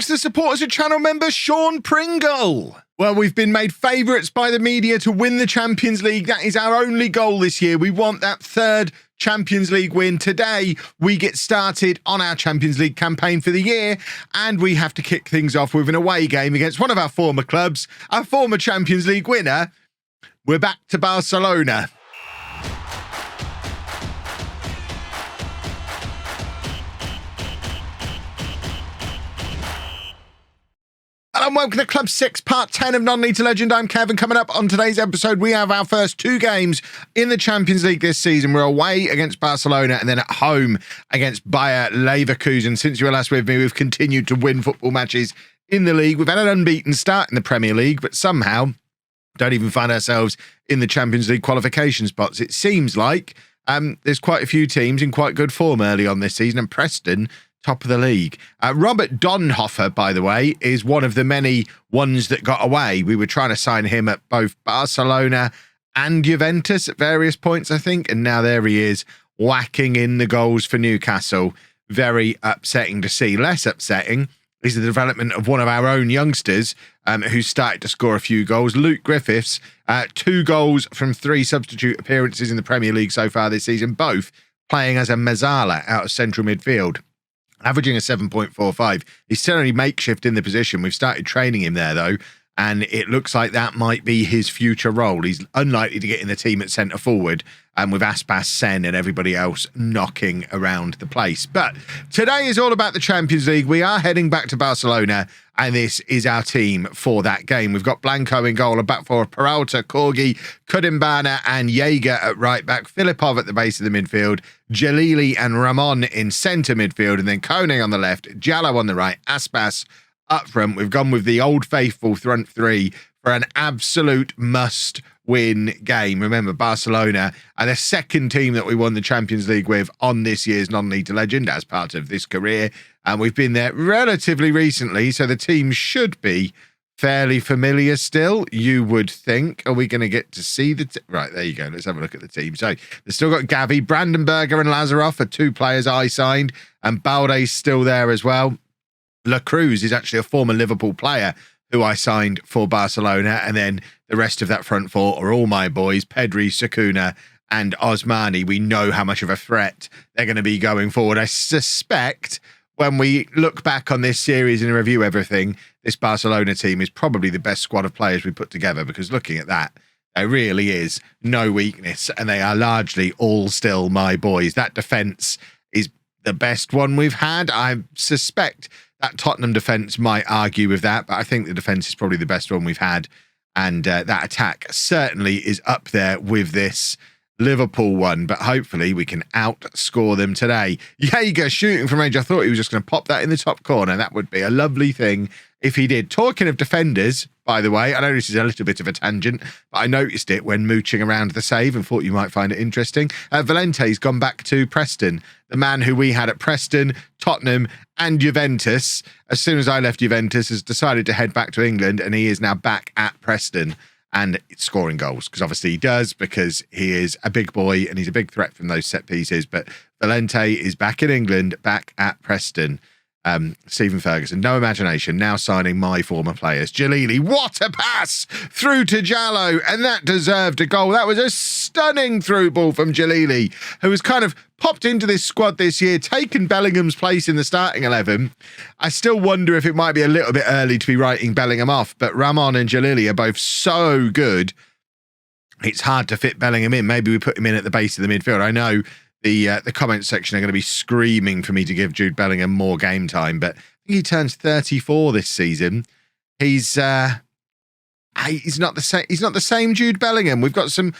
thanks to the support as a channel member, Sean Pringle. Well, we've been made favourites by the media to win the Champions League. That is our only goal this year. We want that third Champions League win. Today, we get started on our Champions League campaign for the year, and we have to kick things off with an away game against one of our former clubs, our former Champions League winner. We're back to Barcelona. And welcome to Club 6, Part 10 of Non-League to Legend. I'm Kevin. Coming up on today's episode, we have our first two games in the Champions League this season. We're away against Barcelona and then at home against Bayer Leverkusen. Since you were last with me, we've continued to win football matches in the league. We've had an unbeaten start in the Premier League, but somehow don't even find ourselves in the Champions League qualification spots. It seems like there's quite a few teams in quite good form early on this season, and Preston top of the league. Robert Donhofer, by the way, is one of the many ones that got away. We were trying to sign him at both Barcelona and Juventus at various points, I think, and now there he is, whacking in the goals for Newcastle. Very upsetting to see. Less upsetting is the development of one of our own youngsters who started to score a few goals. Luke Griffiths, 2 goals from 3 substitute appearances in the Premier League so far this season, both playing as a Mezzala out of central midfield. Averaging a 7.45. He's still only makeshift in the position. We've started training him there, though, and it looks like that might be his future role. He's unlikely to get in the team at centre forward, and with Aspas, Sen and everybody else knocking around the place. But today is all about the Champions League. We are heading back to Barcelona, and this is our team for that game. We've got Blanco in goal, a back four of Peralta, Corgi, Kudimbana and Jaeger at right back, Filipov at the base of the midfield, Jalili and Ramon in centre midfield, and then Kone on the left, Jallo on the right, Aspas up front. We've gone with the old faithful front three for an absolute must-win game. Remember, Barcelona are the second team that we won the Champions League with on this year's Non-League to Legend as part of this career. And we've been there relatively recently, so the team should be fairly familiar still, you would think. Are we going to get to see the... Right, there you go. Let's have a look at the team. So they've still got Gavi, Brandenberger and Lazarov are 2 players I signed, and Balde's still there as well. La Cruz is actually a former Liverpool player who I signed for Barcelona, and then the rest of that front four are all my boys, Pedri, Sakuna and Osmani. We know how much of a threat they're going to be going forward. I suspect when we look back on this series and review everything, this Barcelona team is probably the best squad of players we put together, because looking at that, there really is no weakness, and they are largely all still my boys. That defence is the best one we've had. I suspect that Tottenham defence might argue with that, but I think the defence is probably the best one we've had. And that attack certainly is up there with this Liverpool one, but hopefully we can outscore them today. Jaeger shooting from range. I thought he was just going to pop that in the top corner. That would be a lovely thing if he did. Talking of defenders, by the way, I know this is a little bit of a tangent, but I noticed it when mooching around the save and thought you might find it interesting. Valente's gone back to Preston, the man who we had at Preston, Tottenham and Juventus. As soon as I left Juventus, has decided to head back to England, and he is now back at Preston and scoring goals, because obviously he does, because he is a big boy and he's a big threat from those set pieces. But Valente is back in England, back at Preston. Stephen Ferguson, no imagination, now signing my former players. Jalili, what a pass through to Jallo, and that deserved a goal. That was a stunning through ball from Jalili, who has kind of popped into this squad this year, taken Bellingham's place in the starting 11. I still wonder if it might be a little bit early to be writing Bellingham off, but Ramon and Jalili are both so good, it's hard to fit Bellingham in. Maybe we put him in at the base of the midfield. I know the comment section are going to be screaming for me to give Jude Bellingham more game time, but I think he turns 34 this season. He's not the same. He's not the same Jude Bellingham. We've got 2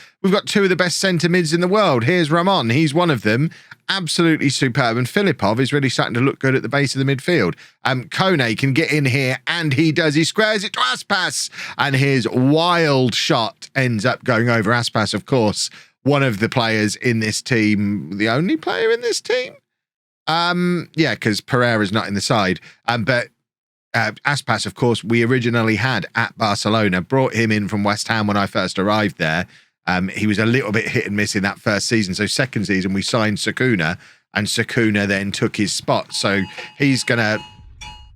of the best centre mids in the world. Here's Ramon. He's one of them. Absolutely superb. And Filipov is really starting to look good at the base of the midfield. Kone can get in here, and he does. He squares it to Aspas, and his wild shot ends up going over Aspas, of course. One of the players in this team, the only player in this team? Yeah, because Pereira's not in the side. But Aspas, of course, we originally had at Barcelona, brought him in from West Ham when I first arrived there. He was a little bit hit and miss in that first season. So second season, we signed Sakuna, and Sakuna then took his spot. So he's going to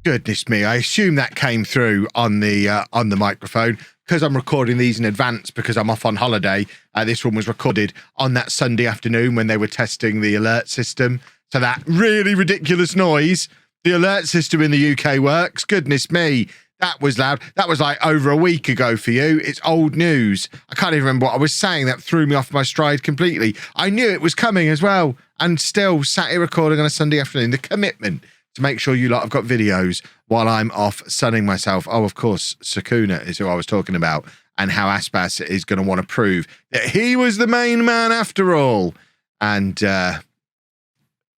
Goodness me, I assume that came through on the microphone because I'm recording these in advance because I'm off on holiday. This one was recorded on that Sunday afternoon when they were testing the alert system. So that really ridiculous noise, the alert system in the UK works. Goodness me, that was loud. That was like over a week ago for you. It's old news. I can't even remember what I was saying. That threw me off my stride completely. I knew it was coming as well and still sat here recording on a Sunday afternoon. The commitment to make sure you lot have got videos while I'm off sunning myself. Oh, of course, Sakuna is who I was talking about and how Aspas is going to want to prove that he was the main man after all. And, I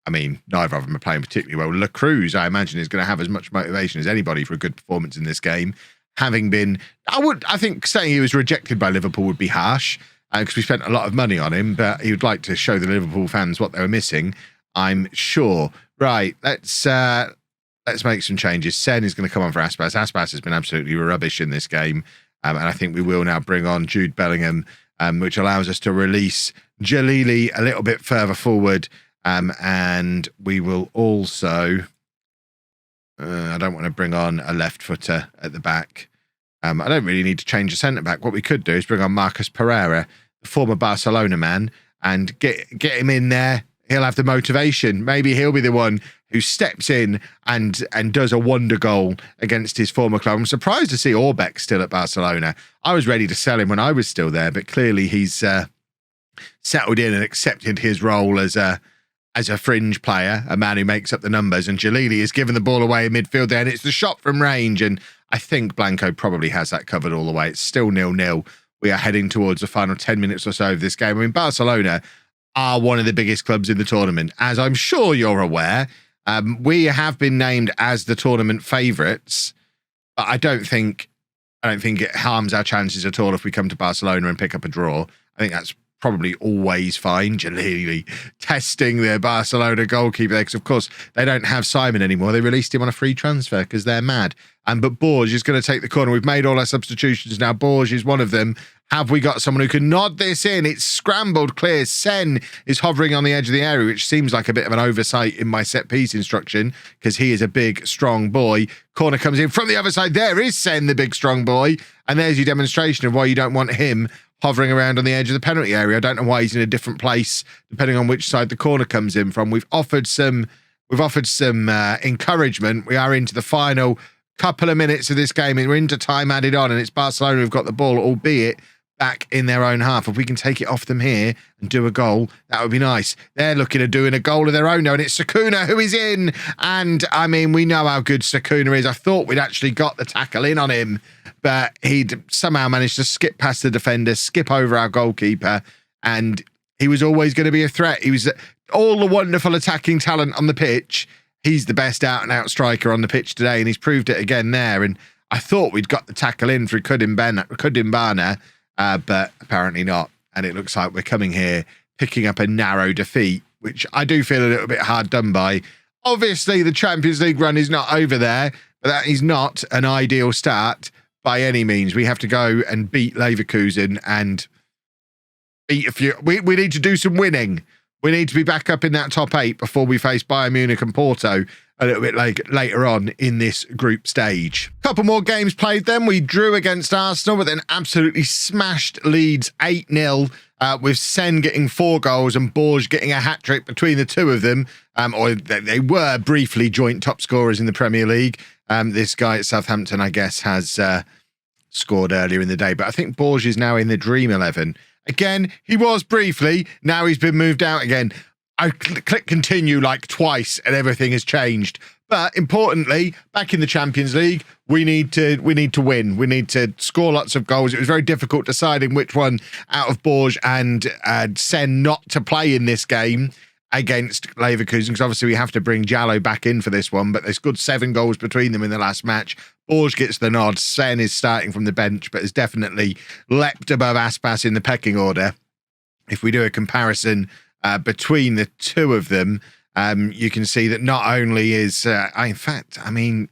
mean, neither of them are playing particularly well. La Cruz, I imagine, is going to have as much motivation as anybody for a good performance in this game. Having been, I think saying he was rejected by Liverpool would be harsh because we spent a lot of money on him, but he would like to show the Liverpool fans what they were missing, I'm sure. Right, let's make some changes. Sen is going to come on for Aspas. Aspas has been absolutely rubbish in this game, and I think we will now bring on Jude Bellingham, which allows us to release Jalili a little bit further forward, and we will also... I don't want to bring on a left footer at the back. I don't really need to change the centre back. What we could do is bring on Marcus Pereira, the former Barcelona man, and get him in there. He'll have the motivation. Maybe he'll be the one who steps in and does a wonder goal against his former club. I'm surprised to see Orbeck still at Barcelona. I was ready to sell him when I was still there, but clearly he's settled in and accepted his role as a fringe player, a man who makes up the numbers. And Jalili is giving the ball away in midfield there, and it's the shot from range. And I think Blanco probably has that covered all the way. It's still 0-0. We are heading towards the final 10 minutes or so of this game. I mean, Barcelona are one of the biggest clubs in the tournament, as I'm sure you're aware. We have been named as the tournament favourites, but I don't think it harms our chances at all if we come to Barcelona and pick up a draw. I think that's probably always fine. Jalili testing their Barcelona goalkeeper there, because of course they don't have Simon anymore. They released him on a free transfer because they're mad. But Borges is going to take the corner. We've made all our substitutions now. Borges is one of them. Have we got someone who can nod this in? It's scrambled clear. Sen is hovering on the edge of the area, which seems like a bit of an oversight in my set piece instruction because he is a big, strong boy. Corner comes in from the other side. There is Sen, the big, strong boy. And there's your demonstration of why you don't want him hovering around on the edge of the penalty area. I don't know why he's in a different place, depending on which side the corner comes in from. We've offered some encouragement. We are into the final couple of minutes of this game, and we're into time added on, and it's Barcelona who've got the ball, albeit back in their own half. If we can take it off them here and do a goal, that would be nice. They're looking at doing a goal of their own now, and it's Sakuna who is in. And I mean, we know how good Sakuna is. I thought we'd actually got the tackle in on him, but he'd somehow managed to skip past the defender, skip over our goalkeeper, and he was always going to be a threat. He was all the wonderful attacking talent on the pitch. He's the best out-and-out striker on the pitch today, and he's proved it again there. And I thought we'd got the tackle in through Kudimbana, but apparently not. And it looks like we're coming here, picking up a narrow defeat, which I do feel a little bit hard done by. Obviously, the Champions League run is not over there, but that is not an ideal start by any means. We have to go and beat Leverkusen and beat a few. We need to do some winning. We need to be back up in that top 8 before we face Bayern Munich and Porto a little bit later on in this group stage. Couple more games played then. We drew against Arsenal, but then absolutely smashed Leeds 8-0 with Sen getting 4 goals and Borges getting a hat-trick between the two of them. Or they were briefly joint top scorers in the Premier League. This guy at Southampton, I guess, has scored earlier in the day, but I think Borges is now in the Dream 11. Again, he was briefly. Now he's been moved out again. I click continue like twice and everything has changed. But importantly, back in the Champions League, we need to win. We need to score lots of goals. It was very difficult deciding which one out of Borges and Sen not to play in this game against Leverkusen, because obviously we have to bring Jallo back in for this one, but there's good 7 goals between them in the last match. Borges gets the nod. Sen is starting from the bench, but has definitely leapt above Aspas in the pecking order. If we do a comparison between the two of them, you can see that not only is, in fact, I mean,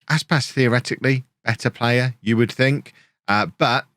Aspas theoretically better player, you would think, but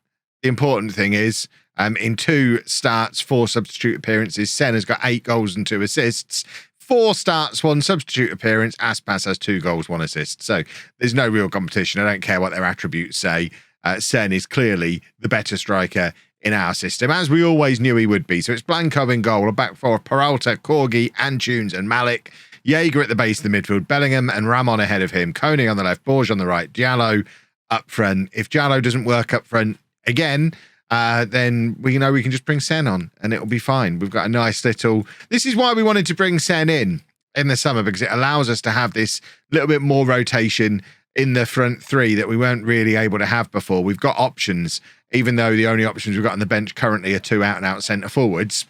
the important thing is, in 2 starts, 4 substitute appearances, Sen has got 8 goals and 2 assists. 4 starts, 1 substitute appearance. Aspas has 2 goals, 1 assist. So there's no real competition. I don't care what their attributes say. Sen is clearly the better striker in our system, as we always knew he would be. So it's Blanco in goal, a back four of Peralta, Corgi, Antunes and Malik. Jaeger at the base of the midfield, Bellingham and Ramon ahead of him, Koné on the left, Borges on the right, Diallo up front. If Diallo doesn't work up front again, then we know we can just bring Sen on and it'll be fine. We've got a nice little... This is why we wanted to bring Sen in the summer, because it allows us to have this little bit more rotation in the front 3 that we weren't really able to have before. We've got options, even though the only options we've got on the bench currently are 2 out-and-out centre forwards.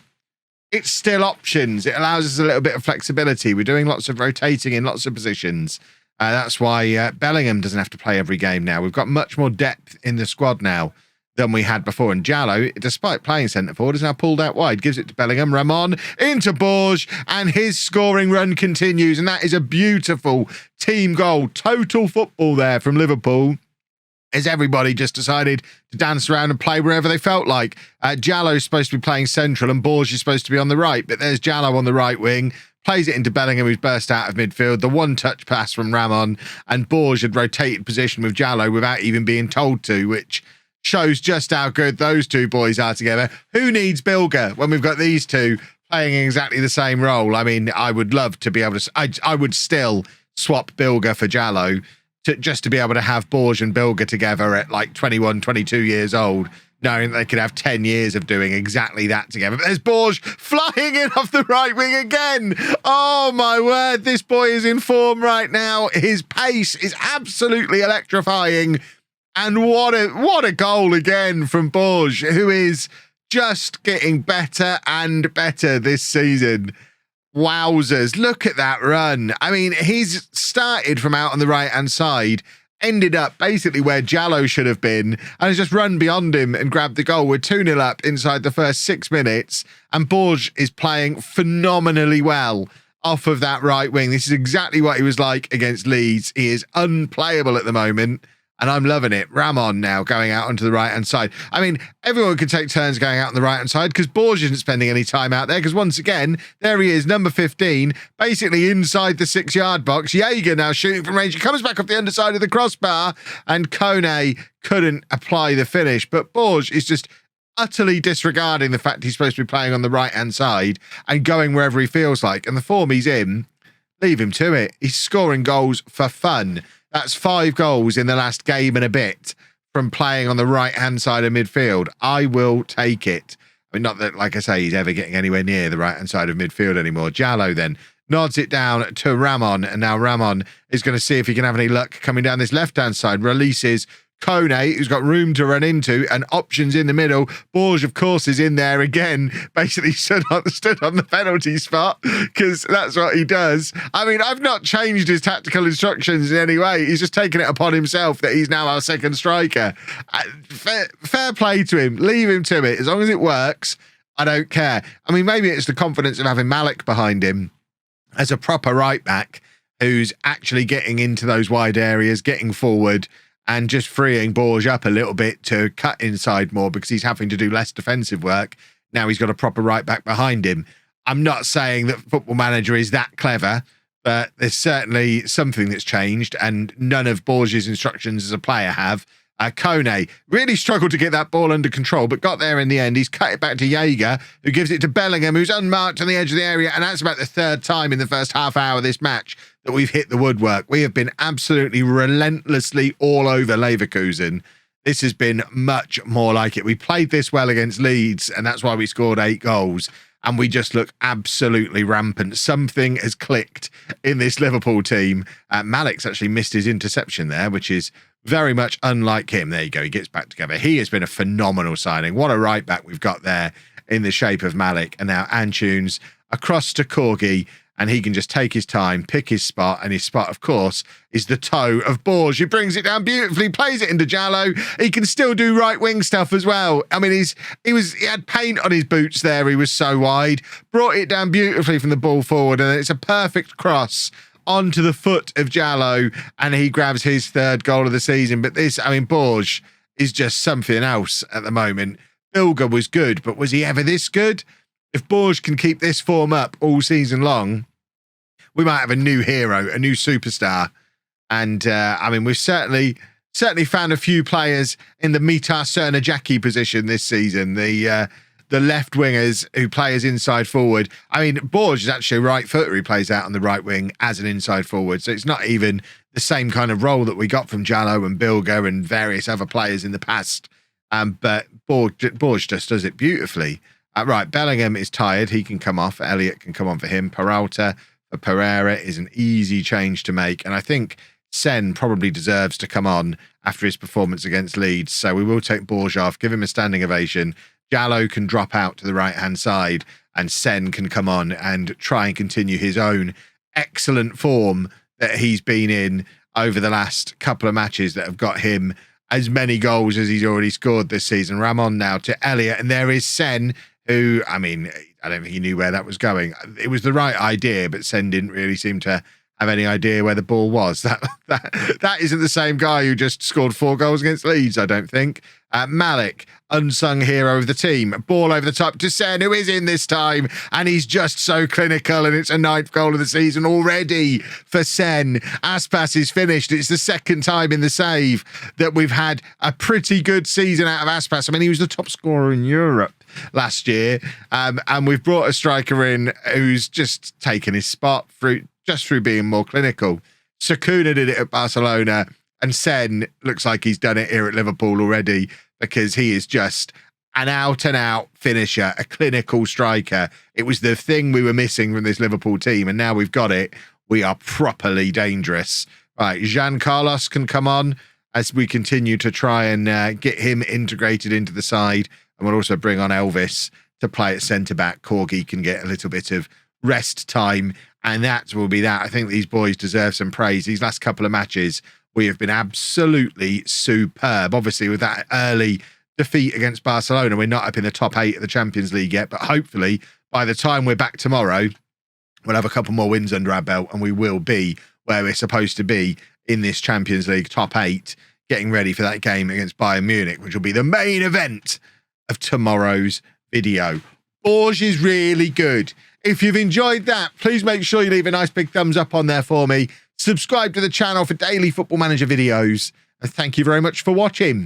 It's still options. It allows us a little bit of flexibility. We're doing lots of rotating in lots of positions. That's why Bellingham doesn't have to play every game now. We've got much more depth in the squad now than we had before. And Diallo, despite playing centre forward, is now pulled out wide. Gives it to Bellingham. Ramon into Borges, and his scoring run continues. And that is a beautiful team goal. Total football there from Liverpool, as everybody just decided to dance around and play wherever they felt like. Diallo is supposed to be playing central and Borges is supposed to be on the right, but there's Diallo on the right wing, plays it into Bellingham, who's burst out of midfield. The one-touch pass from Ramon, and Borges had rotated position with Diallo without even being told to, which shows just how good those 2 boys are together. Who needs Bilger when we've got these 2 playing exactly the same role? I mean, I would love to be able to... I would still swap Bilger for Diallo, just to be able to have Borges and Bilger together at like 21, 22 years old, knowing they could have 10 years of doing exactly that together. But there's Borges flying in off the right wing again. Oh, my word. This boy is in form right now. His pace is absolutely electrifying. And what a goal again from Borges, who is just getting better and better this season. Wowzers, look at that run. I mean, he's started from out on the right-hand side, ended up basically where Diallo should have been, and has just run beyond him and grabbed the goal. We're 2-0 up inside the first 6 minutes, and Borges is playing phenomenally well off of that right wing. This is exactly what he was like against Leeds. He is unplayable at the moment, and I'm loving it. Ramon now going out onto the right-hand side. I mean, everyone could take turns going out on the right-hand side because Borges isn't spending any time out there, because once again, there he is, number 15, basically inside the 6-yard box. Jaeger now shooting from range. He comes back off the underside of the crossbar, and Koné couldn't apply the finish. But Borges is just utterly disregarding the fact he's supposed to be playing on the right-hand side and going wherever he feels like. And the form he's in, leave him to it. He's scoring goals for fun. That's 5 goals in the last game and a bit from playing on the right-hand side of midfield. I will take it. I mean, not that, like I say, he's ever getting anywhere near the right-hand side of midfield anymore. Diallo then nods it down to Ramon, and now Ramon is going to see if he can have any luck coming down this left-hand side. Releases Koné, who's got room to run into and options in the middle. Borges, of course, is in there again, basically stood on the penalty spot, because that's what he does. I mean, I've not changed his tactical instructions in any way. He's just taken it upon himself that he's now our second striker. Fair play to him. Leave him to it. As long as it works, I don't care. I mean, maybe it's the confidence of having Malik behind him as a proper right back who's actually getting into those wide areas, getting forward, and just freeing Borges up a little bit to cut inside more, because he's having to do less defensive work. Now he's got a proper right back behind him. I'm not saying that Football Manager is that clever, but there's certainly something that's changed, and none of Borges' instructions as a player have. Koné really struggled to get that ball under control, but got there in the end. He's cut it back to Jaeger, who gives it to Bellingham, who's unmarked on the edge of the area, and that's about the 3rd time in the first half hour of this match that we've hit the woodwork. We have been absolutely relentlessly all over Leverkusen. This has been much more like it. We played this well against Leeds, and that's why we scored 8 goals. And we just look absolutely rampant. Something has clicked in this Liverpool team. Malik's actually missed his interception there, which is very much unlike him. There you go. He gets back together. He has been a phenomenal signing. What a right back we've got there in the shape of Malik. And now Antunes across to Corgi, and he can just take his time, pick his spot, and his spot, of course, is the toe of Borges. He brings it down beautifully, plays it into Diallo. He can still do right-wing stuff as well. I mean, he had paint on his boots there. He was so wide. Brought it down beautifully from the ball forward, and it's a perfect cross onto the foot of Diallo, and he grabs his 3rd goal of the season. But this, I mean, Borges is just something else at the moment. Bilger was good, but was he ever this good? If Borges can keep this form up all season long, we might have a new hero, a new superstar. And I mean, we've certainly found a few players in the Mitar Cerner Jackie position this season. The left wingers who play as inside forward. I mean, Borge is actually a right footer who plays out on the right wing as an inside forward. So it's not even the same kind of role that we got from Jallo and Bilger and various other players in the past. But Borge just does it beautifully. Right, Bellingham is tired. He can come off. Elliott can come on for him. Peralta for Pereira is an easy change to make. And I think Sen probably deserves to come on after his performance against Leeds. So we will take Borge off, give him a standing ovation. Jallo can drop out to the right-hand side and Sen can come on and try and continue his own excellent form that he's been in over the last couple of matches that have got him as many goals as he's already scored this season. Ramon now to Elliott, and there is Sen, who, I mean, I don't think he knew where that was going. It was the right idea, but Sen didn't really seem to have any idea where the ball was. That isn't the same guy who just scored 4 goals against Leeds, I don't think. Malik, unsung hero of the team. Ball over the top to Sen, who is in this time, and he's just so clinical, and it's a 9th goal of the season already for Sen. Aspas is finished. It's the 2nd time in the save that we've had a pretty good season out of Aspas. I mean, he was the top scorer in Europe last year, and we've brought a striker in who's just taken his spot through being more clinical. Sakuna did it at Barcelona, and Sen looks like he's done it here at Liverpool already, because he is just an out-and-out finisher, a clinical striker. It was the thing we were missing from this Liverpool team, and now we've got it. We are properly dangerous. Right, Jean Carlos can come on as we continue to try and get him integrated into the side, and we'll also bring on Elvis to play at centre-back. Corgi can get a little bit of rest time, and that will be that. I think these boys deserve some praise. These last couple of matches, we have been absolutely superb. Obviously, with that early defeat against Barcelona, we're not up in the top 8 of the Champions League yet, but hopefully by the time we're back tomorrow, we'll have a couple more wins under our belt, and we will be where we're supposed to be in this Champions League top 8, getting ready for that game against Bayern Munich, which will be the main event of tomorrow's video. Borge is really good. If you've enjoyed that, please make sure you leave a nice big thumbs up on there for me. Subscribe to the channel for daily Football Manager videos. And thank you very much for watching.